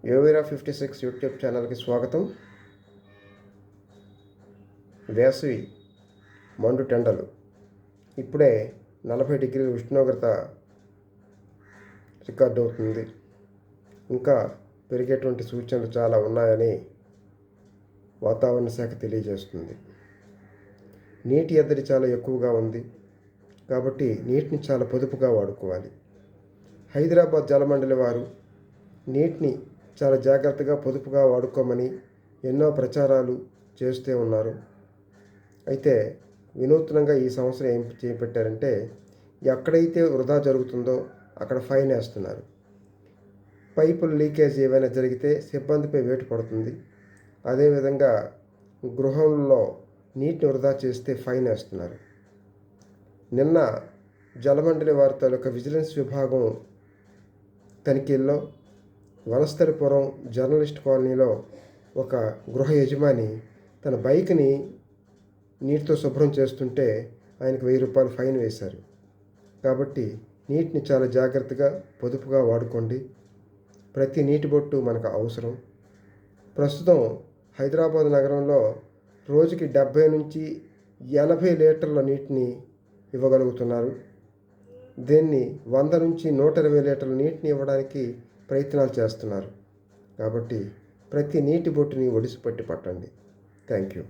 యోవేరా 56 YouTube ఛానల్కి స్వాగతం. వేసవి మండు టెండలు ఇప్పుడే 40 డిగ్రీల ఉష్ణోగ్రత రికార్డు అవుతుంది. ఇంకా పెరిగేటువంటి సూచనలు చాలా ఉన్నాయని వాతావరణ శాఖ తెలియజేస్తుంది. నీటి ఎద్దడి చాలా ఎక్కువగా ఉంది కాబట్టి నీటిని చాలా పొదుపుగా వాడుకోవాలి. హైదరాబాద్ జలమండలి వారు నీటిని చాలా జాగ్రత్తగా పొదుపుగా వాడుకోమని ఎన్నో ప్రచారాలు చేస్తూ ఉన్నారు. అయితే వినూత్నంగా ఈ సంవత్సరం ఏం చేపట్టారంటే, ఎక్కడైతే వృధా జరుగుతుందో అక్కడ ఫైన్ వేస్తున్నారు. పైపులు లీకేజ్ ఏవైనా జరిగితే సిబ్బందిపై వేటు పడుతుంది. అదేవిధంగా గృహంలో నీటిని వృధా చేస్తే ఫైన్ వేస్తున్నారు. నిన్న జలమండలి వారి తాలూకా విజిలెన్స్ విభాగం తనిఖీల్లో వనస్థలిపురం జర్నలిస్ట్ కాలనీలో ఒక గృహ యజమాని తన బైక్ని నీటితో శుభ్రం చేస్తుంటే ఆయనకు 1000 రూపాయలు ఫైన్ వేశారు. కాబట్టి నీటిని చాలా జాగ్రత్తగా పొదుపుగా వాడుకోండి. ప్రతి నీటి బొట్టు మనకు అవసరం. ప్రస్తుతం హైదరాబాద్ నగరంలో రోజుకి 70 నుంచి 80 లీటర్ల నీటిని ఇవ్వగలుగుతున్నారు. దీన్ని 100 నుంచి 120 లీటర్ల నీటిని ఇవ్వడానికి ప్రయత్నాలు చేస్తున్నారు. కాబట్టి ప్రతి నీటి బొట్టుని ఒడిసి పట్టండి. Thank you.